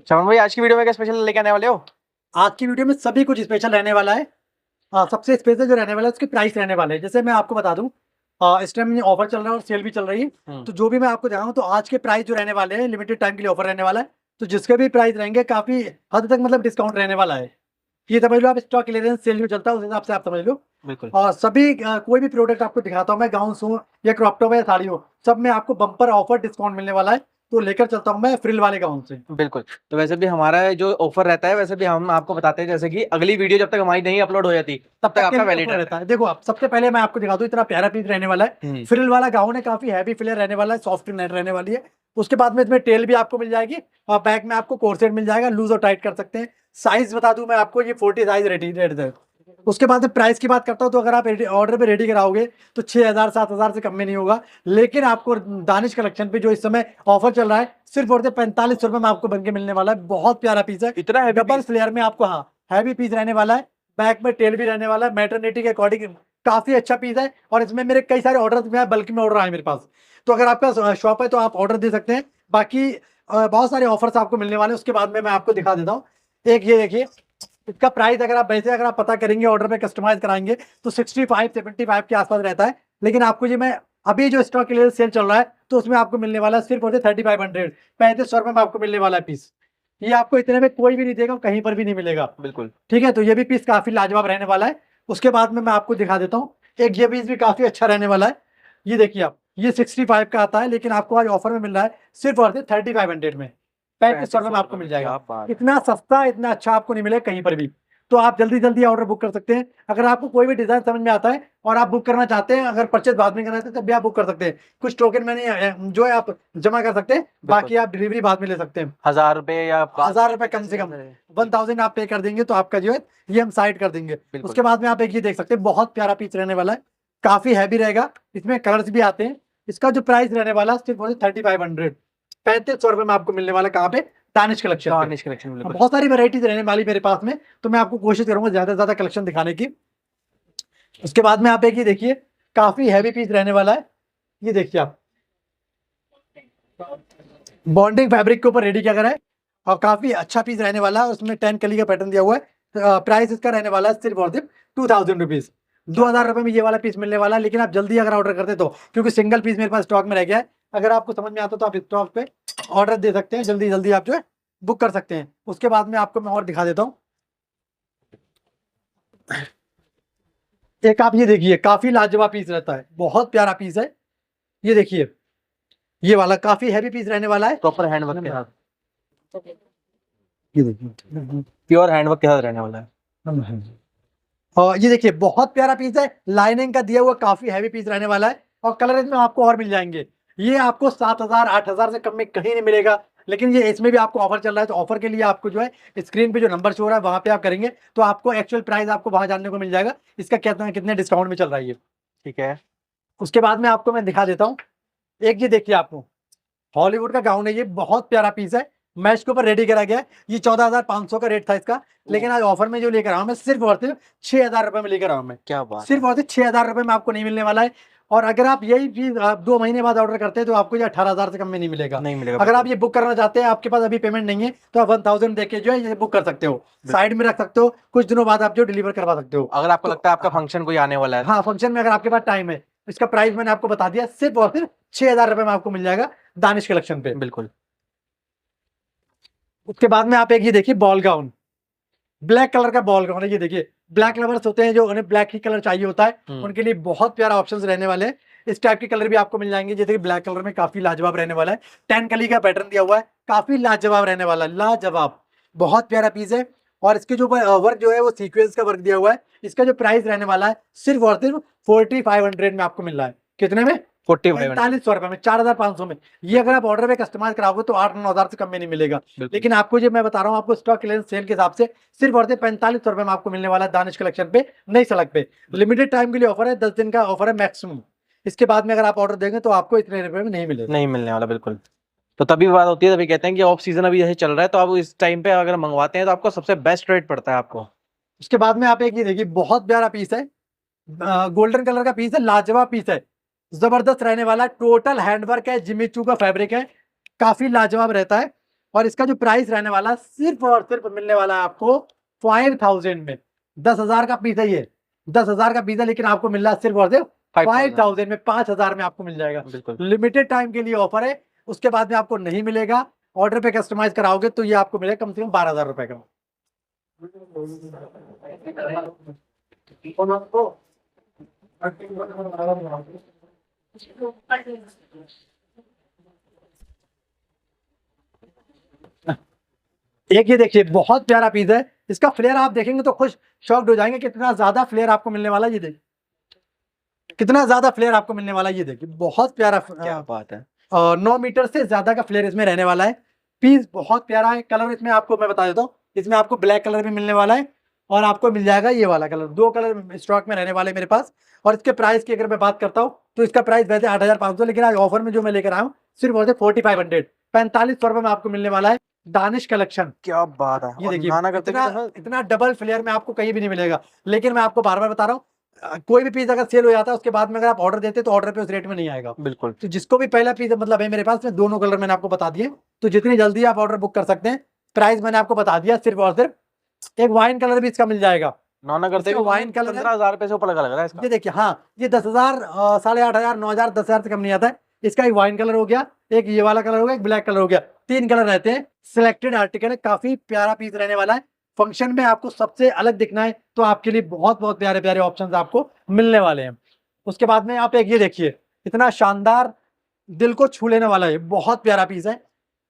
श्रवण भाई, आज की वीडियो में क्या स्पेशल लेके आने वाले हो? आज की वीडियो में सभी कुछ स्पेशल रहने वाला है। सबसे स्पेशल जो रहने वाला है उसके प्राइस रहने वाले हैं। जैसे मैं आपको बता दूं, इस टाइम ऑफर चल रहा है और सेल भी चल रही है। तो जो भी मैं आपको दिखाऊं तो आज के प्राइस जो रहने वाले हैं, लिमिटेड टाइम के लिए ऑफर रहने वाला है। तो जिसके भी प्राइस रहेंगे काफी हद तक मतलब डिस्काउंट रहने वाला है। ये समझ लो, आप स्टॉक क्लियरेंस सेल जो चलता है उस हिसाब से आप समझ लो। बिल्कुल। और सभी कोई भी प्रोडक्ट आपको दिखाता हूँ मैं, गाउन हो या क्रॉप टॉप या साड़ी हो, सब में आपको बम्पर ऑफर डिस्काउंट मिलने वाला है। तो लेकर चलता हूँ मैं फ्रिल वाले गाउन से। बिल्कुल। तो वैसे भी हमारा जो ऑफर रहता है, वैसे भी हम आपको बताते हैं, जैसे कि अगली वीडियो जब तक हमारी नहीं अपलोड हो जाती तब तक आपका वैलिड रहता है। देखो, आप सबसे पहले मैं आपको दिखा दूं, इतना प्यारा पीस रहने वाला है। फ्रिल वाला गाउन है, काफी हैवी फ्लेयर रहने वाला है, सॉफ्ट नेट रहने वाली है। उसके बाद में इसमें टेल भी आपको मिल जाएगी और बैक में आपको कोर्सेट मिल जाएगा, लूज और टाइट कर सकते हैं। साइज बता दूं मैं आपको, ये 40 साइज रेडी रेड है। उसके बाद में प्राइस की बात करता हूँ, तो अगर आप ऑर्डर पे रेडी कराओगे तो 6,000 7,000 से कम में नहीं होगा। लेकिन आपको दानिश कलेक्शन पे जो इस समय ऑफर चल रहा है, सिर्फ और सिर्फ 45 रुपए में आपको बनके मिलने वाला है। बहुत प्यारा पीस है, इतना हैवी डबल फ्लेयर में आपको, हाँ, हैवी पीस रहने वाला है। बैक में टेल भी रहने वाला है, मैटरनिटी के अकॉर्डिंग काफी अच्छा पीस है। और इसमें मेरे कई सारे ऑर्डर बल्कि में ऑर्डर आए मेरे पास। तो अगर आपका शॉप है तो आप ऑर्डर दे सकते हैं। बाकी बहुत सारे ऑफर्स आपको मिलने वाले हैं। उसके बाद में मैं आपको दिखा देता हूँ। एक ये देखिए, इसका प्राइस अगर आप पता करेंगे, ऑर्डर पे कस्टमाइज कराएंगे तो 65-75 के आसपास रहता है। लेकिन आपको ये मैं अभी जो स्टॉक क्लियर सेल चल रहा है तो उसमें आपको मिलने वाला है सिर्फ और 3500, 3500 रुपए में आपको मिलने वाला है पीस। ये आपको इतने में कोई भी नहीं देगा, कहीं पर भी नहीं मिलेगा। बिल्कुल। ठीक है, तो ये भी पीस काफी लाजवाब रहने वाला है। उसके बाद में मैं आपको दिखा देता हूँ, एक ये पीस भी काफी अच्छा रहने वाला है। ये देखिए आप, ये 65 का आता है, लेकिन आपको आज ऑफर में मिल रहा है सिर्फ और सिर्फ 3500 में, 3500 में आपको मिल जाएगा। इतना सस्ता, इतना अच्छा आपको नहीं मिलेगा कहीं पर भी। तो आप जल्दी जल्दी ऑर्डर बुक कर सकते हैं। अगर आपको कोई भी डिजाइन समझ में आता है और आप बुक करना चाहते हैं, अगर परचेज बाद में करना चाहते हैं तब भी आप बुक कर सकते हैं। कुछ टोकन मैंने जो है आप जमा कर सकते हैं, बाकी आप डिलीवरी बाद में ले सकते हैं। 1000 रुपए या 1000 रुपए कम से कम, 1000 आप पे कर देंगे तो आपका जो है ये हम साइड कर देंगे। उसके बाद में आप एक ये देख सकते हैं, बहुत प्यारा पीस रहने वाला है, काफी हैवी रहेगा। इसमें कलर्स भी आते हैं। इसका जो प्राइस रहने वाला है सिर्फ 3500, 3500 रुपए में आपको मिलने वाला। कहाँ पे? दानिश कलेक्शन। दानिश कलेक्शन। बहुत सारी वैरायटीज रहने वाली मेरे पास में, तो मैं आपको कोशिश करूंगा ज्यादा से ज्यादा कलेक्शन दिखाने की। उसके बाद में आप एक ये देखिए, काफी हैवी पीस रहने वाला है। ये देखिए आप, बॉन्डिंग फैब्रिक के ऊपर रेडी किया गया है और काफी अच्छा पीस रहने वाला है। उसमें 10 कली का पैटर्न दिया हुआ है। प्राइस इसका रहने वाला है सिर्फ और सिर्फ 2000 रुपीज, 2000 रुपए में ये वाला पीस मिलने वाला है। लेकिन आप जल्दी अगर ऑर्डर करते तो, क्योंकि सिंगल पीस मेरे पास स्टॉक में रह गया है। अगर आपको समझ में आता तो आप स्टॉक पे ऑर्डर दे सकते हैं, जल्दी जल्दी आप जो है बुक कर सकते हैं। उसके बाद में आपको मैं और दिखा देता हूँ। एक आप ये देखिए, काफी लाजवाब पीस रहता है, बहुत प्यारा पीस है। ये देखिए, ये वाला काफी हैवी पीस रहने वाला है, प्रॉपर हैंडवर्क के साथ। ये देखिए, प्योर हैंडवर्क के साथ रहने वाला है। और ये देखिए बहुत प्यारा पीस है, लाइनिंग का दिया हुआ, काफी हैवी पीस रहने वाला है। और कलर इसमें आपको और मिल जाएंगे। ये आपको 7000 8000 से कम में कहीं नहीं मिलेगा। लेकिन ये इसमें भी आपको ऑफर चल रहा है, तो ऑफर के लिए आपको जो है स्क्रीन पे जो नंबर शो हो रहा है वहां पे आप करेंगे तो आपको एक्चुअल प्राइस आपको वहां जानने को मिल जाएगा, इसका कितने डिस्काउंट में चल रहा है ये। ठीक है। उसके बाद में आपको मैं दिखा देता हूँ। एक ये देखिए, आपको हॉलीवुड का गाउन है, ये बहुत प्यारा पीस है, मैच के ऊपर रेडी करा गया है। ये 14,500 का रेट था इसका, लेकिन आज ऑफर में जो लेकर आया हूं मैं, सिर्फ और सिर्फ 6,000 रुपए में लेकर आया हूं मैं। क्या बात सिर्फ और सिर्फ 6,000 रुपए में आपको नहीं मिलने वाला है। और अगर आप यही चीज 2 महीने बाद ऑर्डर करते हैं तो आपको ये 18,000 से कम में नहीं मिलेगा। नहीं मिलेगा। अगर आप ये बुक करना चाहते हैं, आपके पास अभी पेमेंट नहीं है, तो आप 1000 देके जो है ये बुक कर सकते हो, साइड में रख सकते हो, कुछ दिनों बाद आप जो डिलीवर करवा सकते हो। अगर आपको लगता है आपका फंक्शन कोई आने वाला है, हाँ, फंक्शन में अगर आपके पास टाइम है। इसका प्राइस मैंने आपको बता दिया, सिर्फ और सिर्फ 6,000 रुपए में आपको मिल जाएगा दानिश कलेक्शन पे। बिल्कुल। उसके बाद में आप एक ये देखिए, बॉल गाउन, ब्लैक कलर का बॉल गाउन है। ये देखिए, ब्लैक लवर्स होते हैं जो उन्हें ब्लैक ही कलर चाहिए होता है, उनके लिए बहुत प्यारा ऑप्शंस रहने वाले हैं। इस टाइप के कलर भी आपको मिल जाएंगे। जैसे कि ब्लैक कलर में काफी लाजवाब रहने वाला है, 10 कली का पैटर्न दिया हुआ है, काफी लाजवाब रहने वाला है, लाजवाब, बहुत प्यारा पीस है। और इसके जो वर्क जो है वो सीक्वेंस का वर्क दिया हुआ है। इसका जो प्राइस रहने वाला है सिर्फ और सिर्फ 4500 में आपको मिल रहा है। कितने में? 4500 रुपए में, 4500 में। ये अगर आप ऑर्डर पे कस्टमाइज कराओगे तो 8-9 हजार से कम में नहीं मिलेगा। लेकिन आपको जो मैं बता रहा हूँ, आपको स्टॉक क्लियरेंस सेल के हिसाब से सिर्फ और सिर्फ 4500 रुपए में आपको मिलने वाला है दानिश कलेक्शन पे, नई सड़क पे। लिमिटेड टाइम के लिए ऑफर है, 10 दिन का ऑफर है मैक्सिमम। इसके बाद में अगर आप ऑर्डर देंगे तो आपको इतने रुपए में नहीं मिलेगा, नहीं मिलने वाला। बिल्कुल। तो तभी बात होती है, तभी कहते हैं कि ऑफ सीजन अभी जैसे चल रहा है, तो आप इस टाइम पे अगर मंगवाते हैं तो आपको सबसे बेस्ट रेट पड़ता है आपको। उसके बाद में आप एक ये देखिए, बहुत प्यारा पीस है, गोल्डन कलर का पीस है, लाजवाब पीस है, जबरदस्त रहने वाला है। टोटल हैंडवर्क है, जिमी चू का फैब्रिक है, काफी लाजवाब रहता है। और इसका जो प्राइस रहने वाला सिर्फ और सिर्फ मिलने वाला है आपको 5000 में। 10,000 का पीस है ये, 10,000 का पीस है, लेकिन आपको मिल रहा है सिर्फ और सिर्फ 5000 में, 5000 में आपको मिल जाएगा। बिल्कुल लिमिटेड टाइम के लिए ऑफर है, उसके बाद में आपको नहीं मिलेगा। ऑर्डर पे कस्टमाइज कराओगे तो ये आपको मिलेगा कम से कम 12,000 रुपए का। एक ये देखिए बहुत प्यारा पीस है, इसका फ्लेयर आप देखेंगे तो खुश शॉक्ड हो जाएंगे, कितना ज्यादा फ्लेयर आपको मिलने वाला है। ये देखिए कितना ज्यादा फ्लेयर आपको मिलने वाला है, ये देखिए बहुत प्यारा। क्या बात है। 9 मीटर से ज्यादा का फ्लेयर इसमें रहने वाला है। पीस बहुत प्यारा है। कलर इसमें आपको मैं बता देता हूँ, इसमें आपको ब्लैक कलर भी मिलने वाला है और आपको मिल जाएगा ये वाला कलर। 2 कलर स्टॉक में रहने वाले मेरे पास। और इसके प्राइस की अगर मैं बात करता हूँ तो इसका प्राइस वैसे 8,500, लेकिन आज ऑफर में जो मैं लेकर आया हूँ सिर्फ और सिर्फ 4500, 4500 रुपए में आपको मिलने वाला है दानिश कलेक्शन। क्या बात है। ये और देखिए नाना करते इतना डबल फ्लेयर में आपको कहीं भी नहीं मिलेगा। लेकिन मैं आपको बार बार बता रहा हूँ, कोई भी पीस अगर सेल हो जाता है उसके बाद में अगर आप ऑर्डर देते तो ऑर्डर पे उस रेट में नहीं आएगा। बिल्कुल। तो जिसको भी पहला पीस मतलब है मेरे पास में, दोनों कलर मैंने आपको बता दिए, तो जितनी जल्दी आप ऑर्डर बुक कर सकते हैं। प्राइस मैंने आपको बता दिया, सिर्फ और सिर्फ एक वाइन कलर भी इसका मिल जाएगा। नाना करते वाइन कलर 15,000 रुपए से ऊपर लग रहा है इसका। ये देखिए, हाँ ये 10,000, 8,500, 9,000, 10,000 से कम नहीं आता है। इसका एक वाइन कलर हो गया, एक ये वाला कलर हो गया, एक ब्लैक कलर हो गया, 3 कलर रहते हैं। सिलेक्टेड आर्टिकल है, काफी प्यारा पीस रहने वाला है। फंक्शन में आपको सबसे अलग दिखना है तो आपके लिए बहुत बहुत प्यारे प्यारे ऑप्शंस आपको मिलने वाले हैं। उसके बाद में आप एक ये देखिए, इतना शानदार दिल को छू लेने वाला है, बहुत प्यारा पीस है।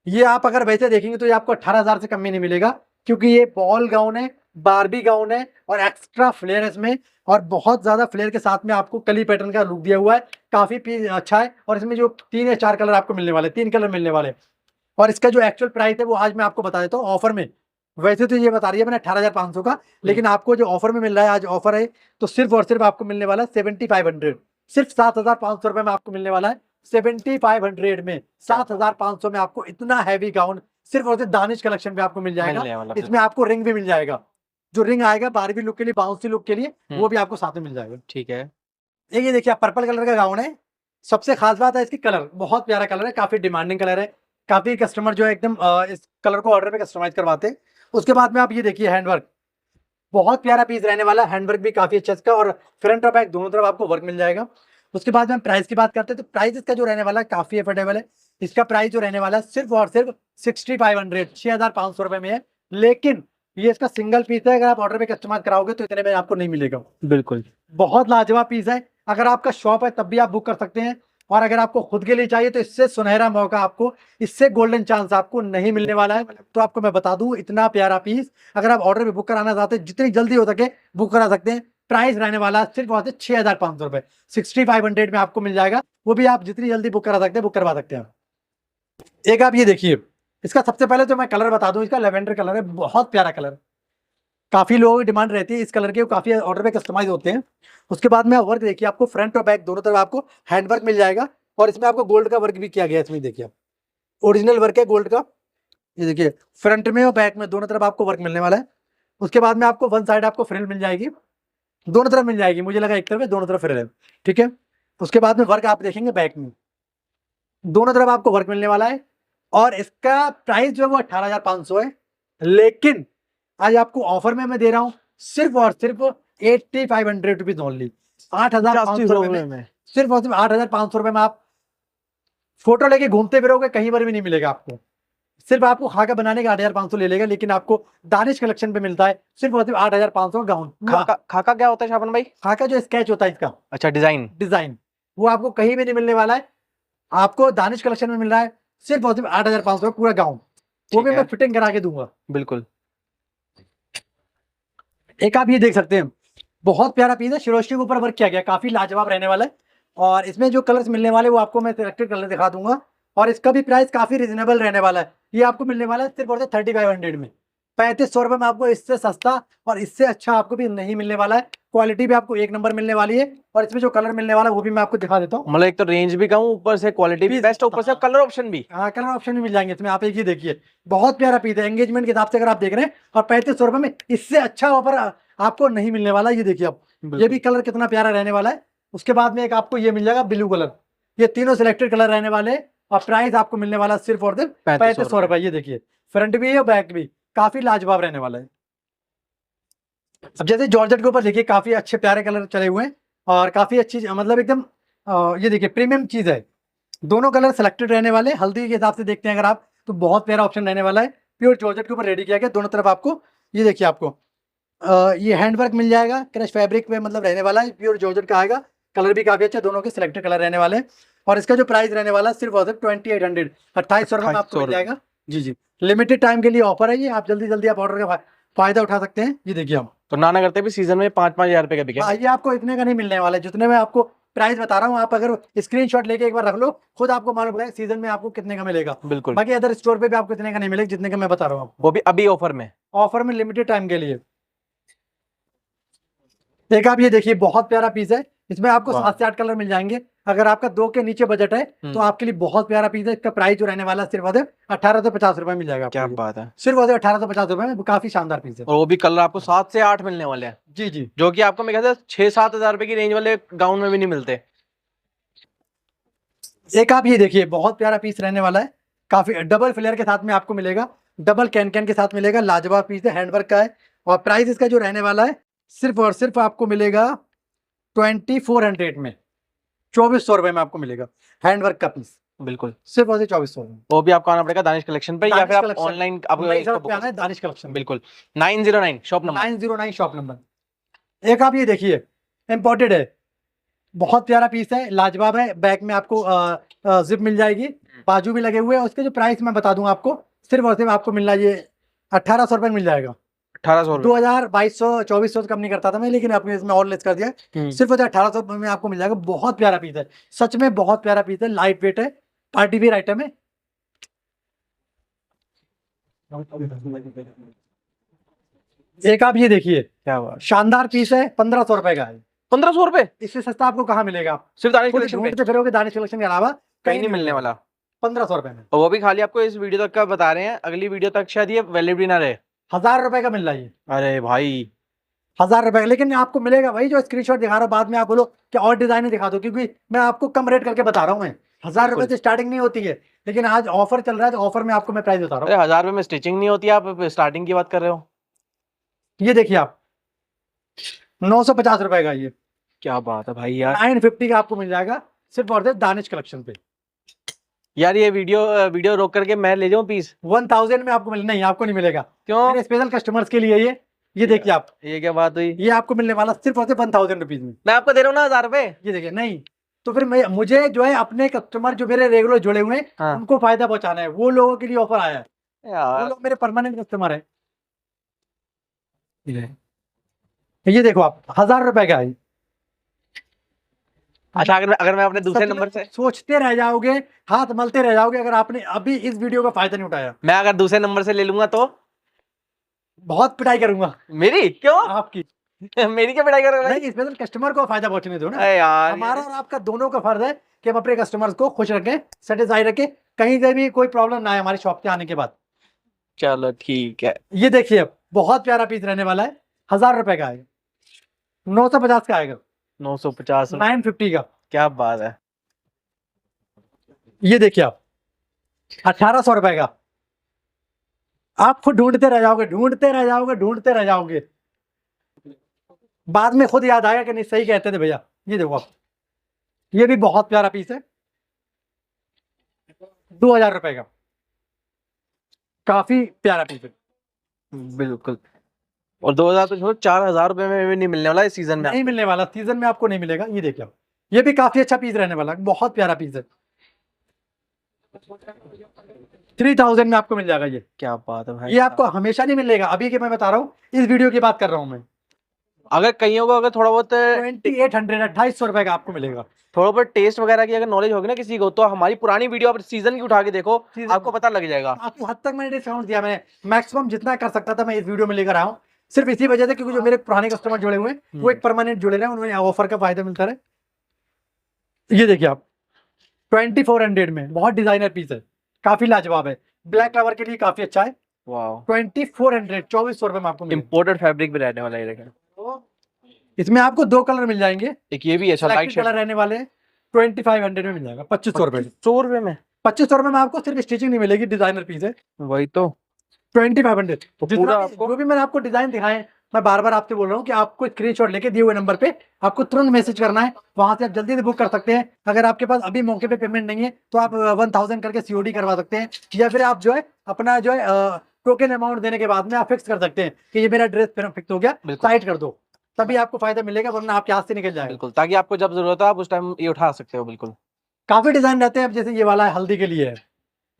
ये आप अगर वैसे देखेंगे तो ये आपको 18,000 से कम में नहीं मिलेगा, क्योंकि ये बॉल गाउन है, बारबी गाउन है और एक्स्ट्रा फ्लेयर है इसमें, और बहुत ज्यादा फ्लेयर के साथ में आपको कली पैटर्न का लुक दिया हुआ है। काफी पीस अच्छा है। और इसमें जो 3 या 4 कलर आपको मिलने वाले, 3 कलर मिलने वाले। और इसका जो एक्चुअल प्राइस है वो आज मैं आपको बता देता हूँ ऑफर में। वैसे तो ये बता रही है मैंने 18,500 का, लेकिन आपको जो ऑफर में मिल रहा है, आज ऑफर है तो सिर्फ और सिर्फ आपको मिलने वाला है 7,500, सिर्फ 7,500 रुपए में आपको मिलने वाला है। 7,500 में, 7,500 में आपको इतना हैवी गाउन सिर्फ और सिर्फ दानिश कलेक्शन में आपको मिल जाएगा। इसमें आपको रिंग भी मिल जाएगा, जो रिंग आएगा बारबी लुक के लिए, बाउंसी लुक के लिए, वो भी आपको साथ में मिल जाएगा। ठीक है। ये देखिए पर्पल कलर का गाउन है। सबसे खास बात है इसकी कलर, बहुत प्यारा कलर है, काफी डिमांडिंग कलर है। काफी कस्टमर जो है एकदम इस कलर को ऑर्डर पे कस्टमाइज करवाते हैं। उसके बाद में आप ये देखिए हैंडवर्क, बहुत प्यारा पीस रहने वाला है। हैंडवर्क भी काफी अच्छा इसका, और फ्रंट और बैक दोनों तरफ आपको वर्क मिल जाएगा। उसके बाद में हम प्राइस की बात करते हैं तो प्राइस इसका जो रहने वाला है काफी अफोर्डेबल है। इसका प्राइस जो रहने वाला है सिर्फ और सिर्फ 6,500, 6,500 रुपए में है। लेकिन ये इसका सिंगल पीस है, अगर आप ऑर्डर पे कस्टमाइज कराओगे तो इतने में आपको नहीं मिलेगा। बिल्कुल। बहुत लाजवाब पीस है। अगर आपका शॉप है तब भी आप बुक कर सकते हैं, और अगर आपको खुद के लिए चाहिए तो इससे सुनहरा मौका आपको, इससे गोल्डन चांस आपको नहीं मिलने वाला है। तो आपको मैं बता दूं, इतना प्यारा पीस अगर आप ऑर्डर पे बुक कराना चाहते हैं, जितनी जल्दी हो सके बुक करा सकते हैं। प्राइस रहने वाला सिर्फ और सिर्फ 6,500 रुपए, 6,500 में आपको मिल जाएगा। वो भी आप जितनी जल्दी बुक करा सकते हैं, बुक करवा सकते हैं। एक आप ये देखिए, इसका सबसे पहले तो मैं कलर बता दूं, इसका लेवेंडर कलर है, बहुत प्यारा कलर। काफी लोगों की डिमांड रहती है इस कलर के, काफी ऑर्डर पे कस्टमाइज होते हैं। उसके बाद में वर्क देखिए, आपको फ्रंट और बैक दोनों तरफ आपको हैंडवर्क मिल जाएगा, और इसमें आपको गोल्ड का वर्क भी किया गया है। इसमें देखिए ओरिजिनल वर्क है गोल्ड का। ये देखिए फ्रंट में और बैक में दोनों तरफ आपको वर्क मिलने वाला है। उसके बाद में आपको वन साइड आपको फ्रिल मिल जाएगी, दोनों तरफ मिल जाएगी। मुझे लगा एक तरफ है, दोनों तरफ फ्रिल है, ठीक है। उसके बाद में वर्क आप देखेंगे बैक में, दोनों तरफ आपको वर्क मिलने वाला है। और इसका प्राइस जो है वो 18,500 है, लेकिन आज आपको ऑफर में मैं दे रहा हूं सिर्फ और सिर्फ 8,500 रुपीज ओनली, 8,500 रुपए में। सिर्फ और सिर्फ 8,500 रुपए में आप फोटो लेके घूमते फिरोगे, कहीं पर भी नहीं मिलेगा आपको। सिर्फ आपको खाका बनाने का 8,500 ले लेगा, लेकिन आपको दानिश कलेक्शन पे मिलता है सिर्फ और सिर्फ 8,500 का गाउन। खाका क्या होता है शाबन भाई? खाका जो स्केच होता है इसका, अच्छा डिजाइन, वो आपको कहीं भी नहीं मिलने वाला है। आपको दानिश कलेक्शन में मिल रहा है सिर्फ और सिर्फ 8,500 पूरा गाउन, वो भी मैं फिटिंग करा के दूंगा। बिल्कुल। एक आप ये देख सकते हैं, बहुत प्यारा पीस है, शिरोशी के ऊपर वर्क किया गया, काफी लाजवाब रहने वाला है। और इसमें जो कलर्स मिलने वाले वो आपको मैं सिलेक्टेड कलर दिखा दूंगा, और इसका भी प्राइस काफी रिजनेबल रहने वाला है। ये आपको मिलने वाला है सिर्फ और सिर्फ 3,500 में, 3,500 रुपए में। आपको इससे सस्ता और इससे अच्छा आपको भी नहीं मिलने वाला है। क्वालिटी भी आपको एक नंबर मिलने वाली है, और इसमें जो कलर मिलने वाला है वो भी मैं आपको दिखा देता हूँ। मतलब एक तो रेंज भी कम, ऊपर से क्वालिटी भी बेस्ट, ऊपर से कलर ऑप्शन भी। हाँ कलर ऑप्शन भी मिल जाएंगे इसमें। आप एक ही देखिए, बहुत प्यारा पीस है एंगेजमेंट के हिसाब से अगर आप देख रहे हैं, और 3,500 रुपए में इससे अच्छा ऑफर आपको नहीं मिलने वाला। ये देखिए आप, ये भी कलर कितना प्यारा रहने वाला है। उसके बाद में एक आपको ये मिल जाएगा ब्लू कलर, ये तीनों सिलेक्टेड कलर रहने वाले, और प्राइस आपको मिलने वाला सिर्फ और सिर्फ 3,500 रुपए। ये देखिए फ्रंट भी है और बैक भी, काफी लाजवाब रहने वाला है। अब जैसे जॉर्जेट के ऊपर देखिए काफी अच्छे प्यारे कलर चले हुए हैं और काफी अच्छी मतलब एकदम ये देखिए प्रीमियम चीज है। दोनों कलर सिलेक्टेड रहने वाले, हल्दी के हिसाब से देखते हैं अगर आप तो बहुत प्यारा ऑप्शन रहने वाला है। प्योर जॉर्जेट के ऊपर रेडी किया गया, दोनों तरफ आपको ये देखिए आपको ये हैंडवर्क मिल जाएगा, क्रश फैब्रिक में मतलब रहने वाला है, प्योर जॉर्जेट का आएगा। कलर भी काफी अच्छा, दोनों के सिलेक्टेड कलर रहने वाले हैं। और इसका जो प्राइस रहने वाला है सिर्फ और सिर्फ 2800, 2800 रुपये में आपको मिल जाएगा। जी जी, लिमिटेड टाइम के लिए ऑफर है ये, आप जल्दी जल्दी आप ऑर्डर का फायदा उठा सकते हैं। ये देखिए हम तो नाना करते भी सीजन में 5-5 हजार रुपए का बिके। ये आपको इतने का नहीं मिलने वाला है जितने में आपको प्राइस बता रहा हूँ। आप अगर स्क्रीनशॉट लेके एक बार रख लो, खुद आपको मालूम पड़ेगा सीजन में आपको कितने का मिलेगा। बिल्कुल, बाकी अदर स्टोर पे भी आपको इतने का नहीं मिलेगा जितने का मैं बता रहा हूँ आपको, वो भी अभी ऑफर में, ऑफर में लिमिटेड टाइम के लिए। एक आप ये देखिए बहुत प्यारा पीस है, इसमें आपको 7 से 8 कलर मिल जाएंगे। अगर आपका 2 के नीचे बजट है तो आपके लिए बहुत प्यारा पीस है। इसका प्राइस जो रहने वाला है सिर्फ 1850 रुपए मिल जाएगा। क्या बात है, सिर्फ 1850 रुपए में काफी शानदार पीस है। और वो भी कलर आपको 7 से 8 मिलने वाले हैं। जी जी, जो कि आपको मेरे ख्याल से 6-7 हजार रुपए की रेंज वाले गाउन में भी नहीं मिलते। एक आप ये देखिए बहुत प्यारा पीस रहने वाला है, काफी डबल फ्लेयर के साथ में आपको मिलेगा, डबल कैन कैन के साथ मिलेगा। लाजवाब पीस है, हैंडवर्क का है। और प्राइस इसका जो रहने वाला है सिर्फ और सिर्फ आपको मिलेगा 2400 में, 2400 रुपए में आपको मिलेगा हैंडवर्क का पीस। बिल्कुल, सिर्फ और सिर्फ 2400 में। वो भी आपको आना पड़ेगा दानिश कलेक्शन पे, या दानिश फिर आप कलेक्शन। ऑनलाइन आपको नई इसको तरफ पे book आना है दानिश कलेक्शन। बिल्कुल, 909 शॉप नंबर, 909 शॉप नंबर। एक आप ये देखिए इम्पोर्टेड है, बहुत प्यारा पीस है, लाजवाब है। बैक में आपको जिप मिल जाएगी, बाजू भी लगे हुए हैं। उसके जो प्राइस मैं बता दूं आपको, सिर्फ और सिर्फ आपको मिल रहा है ये 1800 रुपए मिल जाएगा। 1800 2000 2200 2400 से कम नहीं करता था मैं, लेकिन आपने इसमें और लेस कर दिया। सिर्फ 1800 रुपए में आपको मिल जाएगा। बहुत प्यारा पीस है, सच में बहुत प्यारा पीस है, लाइट वेट है, पार्टी वेयर आइटम है। एक आप ये देखिए क्या बात, शानदार पीस है, 1500 रुपए का है। 1500 रुपए इससे सस्ता आपको कहाँ मिलेगा? आप सिर्फ दानिश खुद कलेक्शन पे, ढूंढते फिरोगे दानिश कलेक्शन के अलावा कहीं नहीं मिलने वाला। 1500 रुपए में, और वो भी खाली आपको इस वीडियो तक का बता रहे हैं, अगली वीडियो तक शायद ये वैलिडिटी ना रहे। 1000 रुपए का मिल रहा है ये, अरे भाई 1000 रुपए का। लेकिन आपको मिलेगा वही जो स्क्रीनशॉट दिखा रहा हूँ, बाद में आप बोलो कि और डिजाइन दिखा दो, क्योंकि मैं आपको कम रेट करके बता रहा हूँ। मैं 1000 रुपए से स्टार्टिंग नहीं होती है, लेकिन आज ऑफर चल रहा है तो ऑफर में आपको मैं प्राइस बता रहा अरे 1000 रुपए में स्टिचिंग नहीं होती, आप स्टार्टिंग की बात कर रहे हो। हूँ। ये देखिए आप 950 रुपए का, ये क्या बात है भाई यार, 950 का आपको मिल जाएगा सिर्फ और सिर्फ दानिश कलेक्शन पे। यार ये वीडियो रोक करके मैं ले जाऊं पीस। 1000 में आपको नहीं, आपको नहीं मिलेगा, क्यों? मेरे स्पेशल कस्टमर्स के लिए ये देखिए आप, ये क्या बात हुई? ये आपको मिलने वाला सिर्फ और सिर्फ 1000 रुपीज में। मैं आपको दे रहा हूँ ना 1000 रुपए। ये देखिए, नहीं तो फिर मुझे जो है अपने कस्टमर जो मेरे रेगुलर जुड़े हुए हैं, हाँ। उनको फायदा पहुंचाना है, वो लोगों के लिए ऑफर आया है। वो यार लोग मेरे परमानेंट कस्टमर है। ये देखो आप 1000 रुपए का है। अच्छा, अगर मैं अपने दूसरे सच में नंबर से, सोचते रह जाओगे, हाथ मलते रह जाओगे, अगर आपने अभी इस वीडियो का फायदा नहीं उठाया। मैं अगर दूसरे नंबर से ले लूंगा तो बहुत पिटाई करूंगा मेरी क्यों? आपकी। मेरी क्या पिटाई करोगे? नहीं, स्पेशल कस्टमर को फायदा पहुंचने दो ना। अरे यार हमारा और आपका दोनों का फर्ज है कि हम अपने कस्टमर्स को खुश रखें, सेटिस्फाई रखें, कहीं से भी कोई प्रॉब्लम ना आए हमारी शॉप के आने के बाद। चलो ठीक है। ये देखिए अब बहुत प्यारा पीस रहने वाला है, 1000 रुपए का आएगा, 950 का आएगा, 950 950 का। क्या बात है। ये देखिए आप 1800 रुपए का। आप खुद ढूंढते रह जाओगे, ढूंढते रह जाओगे, ढूंढते रह जाओगे, बाद में खुद याद आएगा कि नहीं सही कहते थे भैया। ये देखो आप, ये भी बहुत प्यारा पीस है, 2000 रुपए का, काफी प्यारा पीस है। बिल्कुल, और 2000 तो छोड़ो, 4000 रुपए में भी नहीं मिलने वाला इस सीजन में। नहीं मिलने वाला, सीजन में आपको नहीं मिलेगा। ये देखिए आप, ये भी काफी अच्छा पीस रहने वाला है, बहुत प्यारा पीस है। 3000 में आपको मिल जाएगा ये। क्या बात है भाई, ये आपको हमेशा नहीं मिलेगा, अभी के मैं बता रहा हूँ, इस वीडियो की बात कर रहा हूँ मैं। अगर कईयों को अगर थोड़ा बहुत 2800 2800 रुपए का आपको मिलेगा। थोड़ा बहुत टेस्ट वगैरह की अगर नॉलेज होगी ना किसी को, तो हमारी पुरानी वीडियो आप सीजन की उठा के देखो, आपको पता लग जाएगा। काफी हद तक मैंने डिस्काउंट दिया, मैंने मैक्सिमम जितना कर सकता था मैं इस वीडियो में लेकर आया हूँ, सिर्फ इसी वजह से क्योंकि जो मेरे पुराने कस्टमर जुड़े हुए हैं वो एक परमानेंट जुड़े रहे, उन्हें ऑफर का फायदा मिलता रहे। ये देखिए आप 2400 में, बहुत डिजाइनर पीस है, काफी लाजवाब है, ब्लैक कलर के लिए काफी अच्छा है। वाओ, 2400 2400 रुपए में आपको मिलेगा। इंपोर्टेड फैब्रिक भी रहने वाला है। देखिए इसमें आपको 2 कलर मिल जाएंगे, एक ये भी अच्छा लाइट कलर रहने वाले हैं। 2500 में मिल जाएगा, 2500 रुपए। 100 रुपए में 2500 रुपए में आपको सिर्फ स्टिचिंग नहीं मिलेगी, डिजाइनर पीस है। वही तो। 2500। तो पूरा आपको जो भी मैंने आपको डिजाइन दिखाए, मैं बार बार आपसे बोल रहा हूँ कि आपको स्क्रीनशॉट लेके दिए हुए नंबर पे आपको तुरंत मैसेज करना है, वहां से आप जल्दी से बुक कर सकते हैं। अगर आपके पास अभी मौके पे पेमेंट नहीं है तो आप 1000 करके सीओडी करवा सकते हैं, या फिर आप जो है अपना जो है टोकन अमाउंट देने के बाद में आप फिक्स कर सकते हैं कि ये मेरा ड्रेस फिक्स हो गया, बिल्कुल साइड कर दो, तभी आपको फायदा मिलेगा, वरना आपके हाथ से निकल जाएगा। बिल्कुल, ताकि आपको जब जरूरत है आप उस टाइम ये उठा सकते हो। बिल्कुल काफी डिजाइन रहते हैं, अब जैसे ये वाला है हल्दी के लिए है,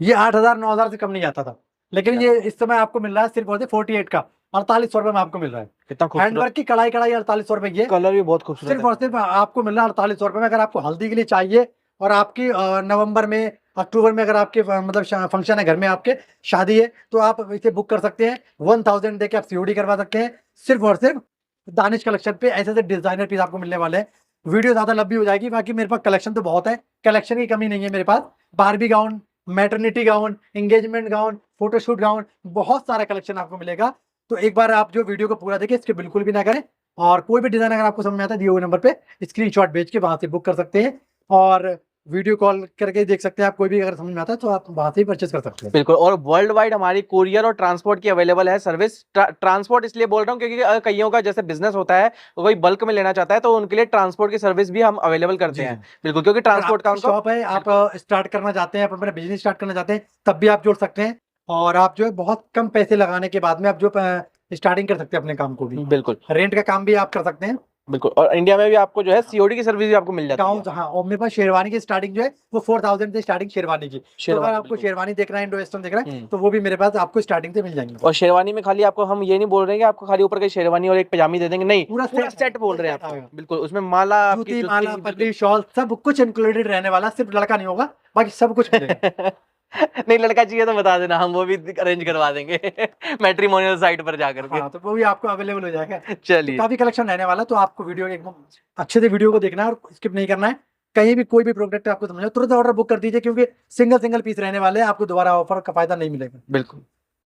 ये 8000 9000 से कम नहीं आता था, लेकिन ये इस समय आपको मिल रहा है सिर्फ और सिर्फ 48 का 4800 रुपए में आपको मिल रहा है। कितना खूबसूरत, हैंडवर्क की कढ़ाई 4800 रुपए की है, कलर भी बहुत खूबसूरत सिर्फ और सिर्फ आपको मिल रहा है 4800 रुपए में। अगर आपको हल्दी के लिए चाहिए और आपकी नवंबर में अक्टूबर में अगर आपके मतलब फंक्शन है घर में, आपके शादी है, तो आप इसे बुक कर सकते हैं। 1000 देके आप सीओडी करवा सकते हैं, सिर्फ और सिर्फ दानिश कलेक्शन पे। ऐसे ऐसे डिजाइनर पीस आपको मिलने वाले हैं। वीडियो ज्यादा लंबी हो जाएगी, बाकी मेरे पास कलेक्शन तो बहुत है, कलेक्शन की कमी नहीं है मेरे पास। Barbie gown, maternity gown, engagement gown, photoshoot gown, बहुत सारा कलेक्शन आपको मिलेगा। तो एक बार आप जो वीडियो को पूरा देखिए, इसके बिल्कुल भी ना करें, और कोई भी डिजाइन अगर आपको समझ में आता है दिए हुए नंबर पे स्क्रीनशॉट भेज के वहां से बुक कर सकते हैं, और वीडियो कॉल करके देख सकते हैं। आप कोई भी अगर समझ में आता है तो आप वहां से ही परचेज कर सकते हैं। बिल्कुल। और वर्ल्ड वाइड हमारी कुरियर और ट्रांसपोर्ट की अवेलेबल है सर्विस। ट्रांसपोर्ट इसलिए बोल रहा हूँ क्योंकि कईयों का जैसे बिजनेस होता है, कोई बल्क में लेना चाहता है, तो उनके लिए ट्रांसपोर्ट की सर्विस भी हम अवेलेबल करते हैं। बिल्कुल, क्योंकि ट्रांसपोर्ट का उनको शॉप है, आप स्टार्ट करना चाहते हैं, आप अपना बिजनेस स्टार्ट करना चाहते हैं, तब भी आप जोड़ सकते हैं। और आप जो है बहुत कम पैसे लगाने के बाद में आप जो स्टार्टिंग कर सकते हैं अपने काम को भी। बिल्कुल रेंट का काम भी आप कर सकते हैं। बिल्कुल। और इंडिया में भी आपको जो है सीओडी की सर्विस भी आपको मिल जाती है। गाउन, हाँ, और मेरे पास शेरवानी की स्टार्टिंग जो है वो 4000 से स्टार्टिंग शेरवानी की। तो अगर शेरवानी, आपको बिल्कुल। शेरवानी देखना है, इंडो वेस्टर्न देखना है, तो वो भी मेरे पास आपको स्टार्टिंग से मिल जाएंगे। और शेरवानी में खाली आपको हम ये नहीं बोल रहे हैं कि आपको खाली ऊपर की शेरवानी और एक पजामी दे देंगे, नहीं, पूरा पूरा सेट सेट बोल रहे हैं आएगा। आपको। बिल्कुल, उसमें माला, आपकी जूती, माला, जुत्ती, पगड़ी, शॉल सब कुछ इंक्लूडेड रहने वाला, सिर्फ लड़का नहीं होगा, बाकी सब कुछ मिलेगा। नहीं, लड़का चाहिए तो बता देना, हम वो भी अरेंज करवा देंगे मैट्रिमोनियल साइट पर जाकर के। हाँ, तो वो भी आपको अवेलेबल हो जाएगा। तो चलिए, काफी कलेक्शन रहने वाला, तो आपको वीडियो एकदम अच्छे से वीडियो को देखना है और स्किप नहीं करना है। कहीं भी कोई भी प्रोडक्ट आपको समझ तुरंत ऑर्डर बुक कर दीजिए, क्योंकि सिंगल सिंगल पीस रहने वाले हैं, आपको दोबारा ऑफर का फायदा नहीं मिलेगा। बिल्कुल।